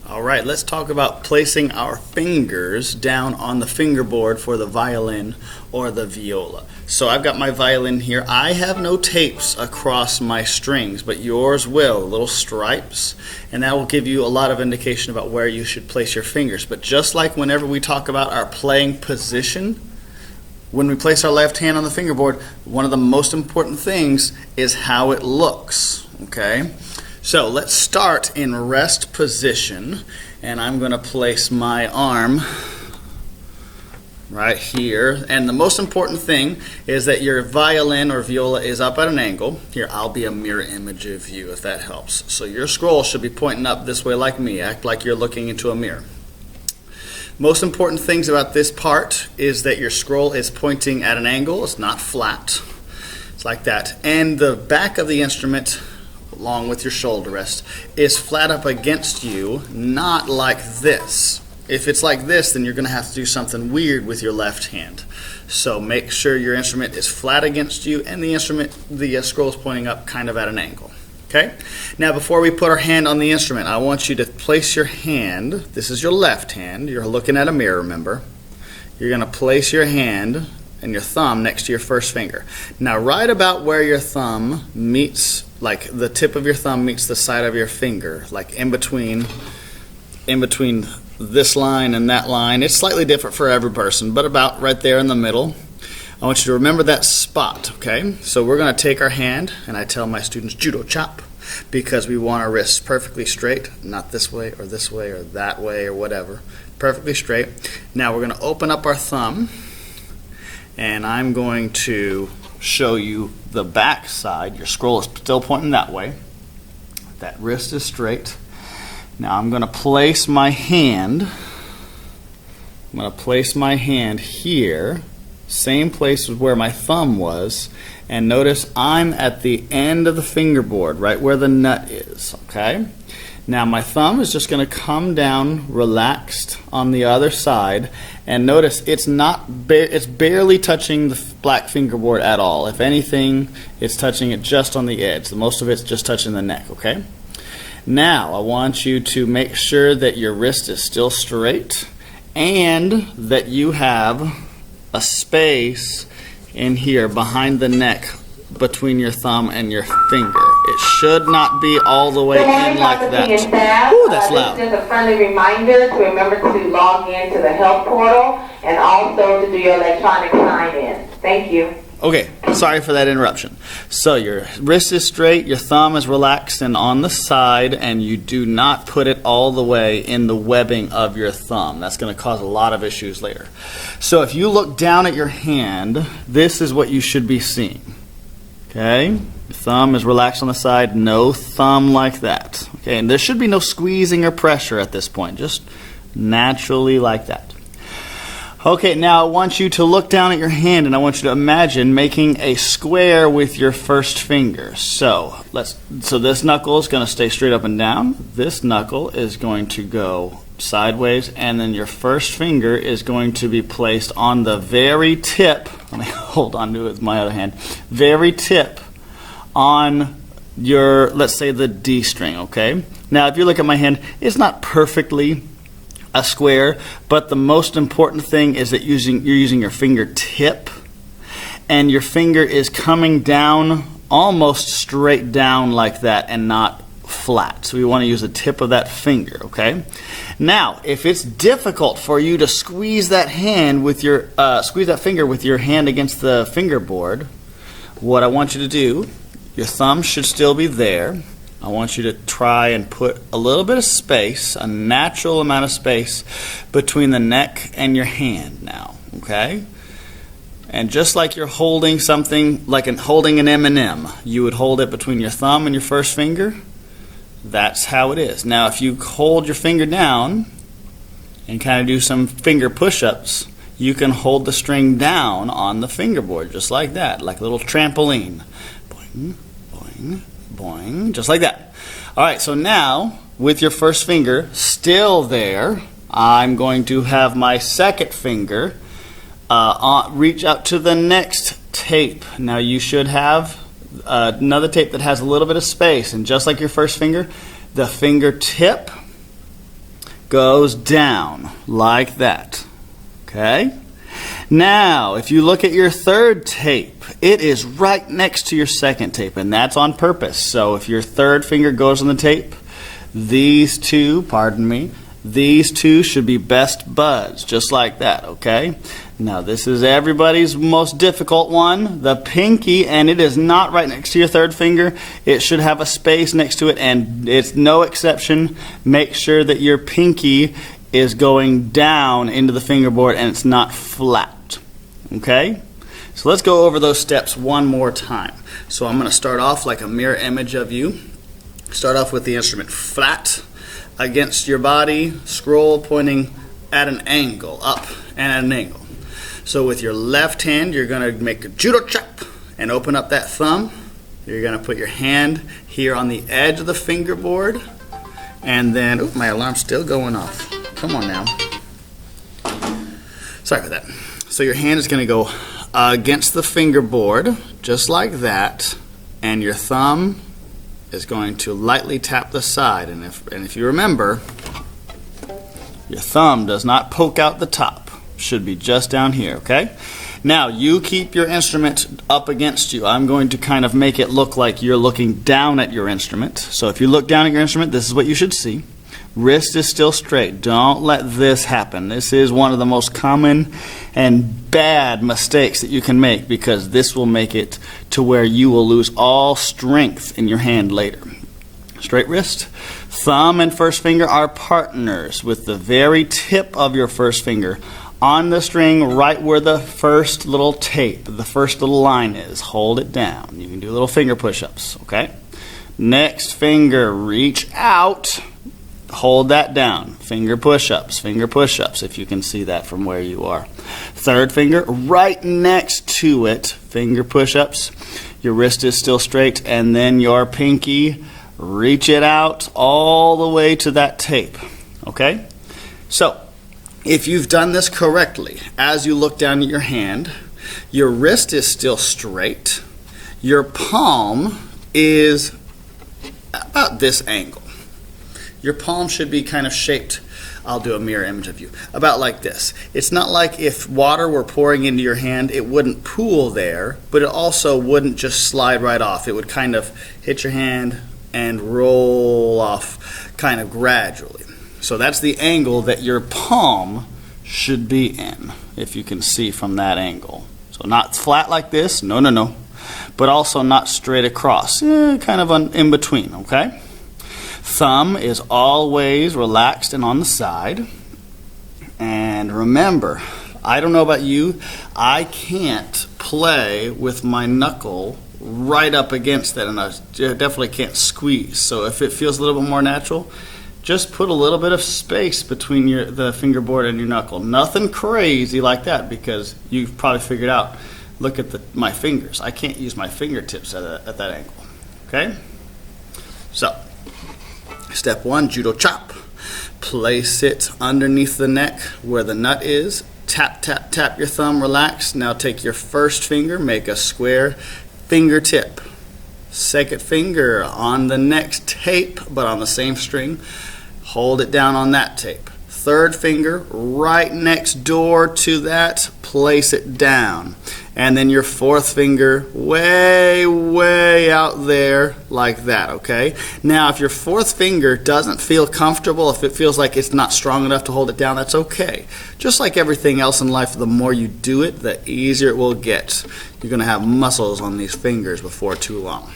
All right, let's talk about placing our fingers down on the fingerboard for the violin or the viola. So I've got my violin here. I have no tapes across my strings, but yours will, little stripes, and that will give you a lot of indication about where you should place your fingers. But just like whenever we talk about our playing position, when we place our left hand on the fingerboard, one of the most important things is how it looks, okay? So let's start in rest position, and I'm going to place my arm right here. And the most important thing is that your violin or viola is up at an angle. Here, I'll be a mirror image of you if that helps. So your scroll should be pointing up this way like me. Act like you're looking into a mirror. Most important things about this part is that your scroll is pointing at an angle. It's not flat. It's like that. And the back of the instrument, along with your shoulder rest, is flat up against you, not like this. If it's like this, then you're going to have to do something weird with your left hand. So make sure your instrument is flat against you and the scroll is pointing up kind of at an angle. Okay? Now before we put our hand on the instrument, I want you to place your hand, this is your left hand, you're looking at a mirror, remember. You're going to place your hand and your thumb next to your first finger. Now right about where your thumb meets, like the tip of your thumb meets the side of your finger, like in between this line and that line. It's slightly different for every person, but about right there in the middle. I want you to remember that spot, okay? So we're going to take our hand, and I tell my students judo chop, because we want our wrists perfectly straight, not this way or that way or whatever. Perfectly straight. Now we're going to open up our thumb, and I'm going to show you the back side. Your scroll is still pointing that way. That wrist is straight. Now I'm going to place my hand. I'm going to place my hand here, same place as where my thumb was, and notice I'm at the end of the fingerboard, right where the nut is, okay? Now my thumb is just going to come down relaxed on the other side, and notice it's barely touching the black fingerboard at all. If anything, it's touching it just on the edge. Most of it's just touching the neck, okay? Now I want you to make sure that your wrist is still straight and that you have a space in here behind the neck between your thumb and your finger. It should not be all the way in like that. Ooh, that's loud. Just a friendly reminder to remember to log in to the health portal and also to do your electronic sign-in. Thank you. Okay, sorry for that interruption. So your wrist is straight, your thumb is relaxed and on the side, and you do not put it all the way in the webbing of your thumb. That's going to cause a lot of issues later. So if you look down at your hand, this is what you should be seeing. Okay, your thumb is relaxed on the side, no thumb like that. Okay, and there should be no squeezing or pressure at this point, just naturally like that. Okay, now I want you to look down at your hand and I want you to imagine making a square with your first finger. So this knuckle is going to stay straight up and down. This knuckle is going to go sideways, and then your first finger is going to be placed on the very tip. Let me hold on to it with my other hand. Very tip on your, let's say, the D string, okay? Now if you look at my hand, it's not perfectly a square, but the most important thing is that you're using your fingertip, and your finger is coming down almost straight down like that and not flat. So we want to use the tip of that finger, okay? Now, if it's difficult for you to squeeze that hand with your finger with your hand against the fingerboard, what I want you to do, your thumb should still be there. I want you to try and put a little bit of space, a natural amount of space, between the neck and your hand now, okay? And just like you're holding something, like holding an M&M, you would hold it between your thumb and your first finger. That's how it is. Now, if you hold your finger down and kind of do some finger push-ups, you can hold the string down on the fingerboard, just like that, like a little trampoline. Boing, boing, boing, just like that. All right, so now with your first finger still there, I'm going to have my second finger reach out to the next tape. Now you should have another tape that has a little bit of space, and just like your first finger, the fingertip goes down like that. Okay? Now, if you look at your third tape, it is right next to your second tape, and that's on purpose. So if your third finger goes on the tape, these two should be best buds, just like that, okay? Now, this is everybody's most difficult one, the pinky, and it is not right next to your third finger. It should have a space next to it, and it's no exception. Make sure that your pinky is going down into the fingerboard and it's not flat, okay? So let's go over those steps one more time. So I'm going to start off like a mirror image of you. Start off with the instrument flat against your body, scroll pointing at an angle, up and at an angle. So with your left hand, you're going to make a judo chop and open up that thumb. You're going to put your hand here on the edge of the fingerboard, and then, ooh, my alarm's still going off. Come on now. Sorry for that. So your hand is going to go against the fingerboard, just like that, and your thumb is going to lightly tap the side. And if you remember, your thumb does not poke out the top. Should be just down here, okay? Now, you keep your instrument up against you. I'm going to kind of make it look like you're looking down at your instrument. So if you look down at your instrument, this is what you should see. Wrist is still straight. Don't let this happen. This is one of the most common and bad mistakes that you can make, because this will make it to where you will lose all strength in your hand later. Straight wrist. Thumb and first finger are partners, with the very tip of your first finger on the string right where the first little tape, the first little line is. Hold it down. You can do little finger push-ups, okay? Next finger, reach out. Hold that down. Finger push-ups, if you can see that from where you are. Third finger, right next to it, finger push-ups. Your wrist is still straight, and then your pinky, reach it out all the way to that tape, okay? So, if you've done this correctly, as you look down at your hand, your wrist is still straight. Your palm is about this angle. Your palm should be kind of shaped, I'll do a mirror image of you, about like this. It's not like if water were pouring into your hand, it wouldn't pool there, but it also wouldn't just slide right off. It would kind of hit your hand and roll off kind of gradually. So that's the angle that your palm should be in, if you can see from that angle. So not flat like this, no. But also not straight across, kind of in between, okay? Thumb is always relaxed and on the side. And remember, I don't know about you, I can't play with my knuckle right up against that, and I definitely can't squeeze. So if it feels a little bit more natural, just put a little bit of space between the fingerboard and your knuckle. Nothing crazy like that, because you've probably figured out, look at my fingers. I can't use my fingertips at that angle, okay? So, step one, judo chop. Place it underneath the neck where the nut is. Tap, tap, tap your thumb, relax. Now take your first finger, make a square fingertip. Second finger on the next tape, but on the same string. Hold it down on that tape. Third finger right next door to that, place it down. And then your fourth finger way, way out there like that, okay? Now, if your fourth finger doesn't feel comfortable, if it feels like it's not strong enough to hold it down, that's okay. Just like everything else in life, the more you do it, the easier it will get. You're going to have muscles on these fingers before too long.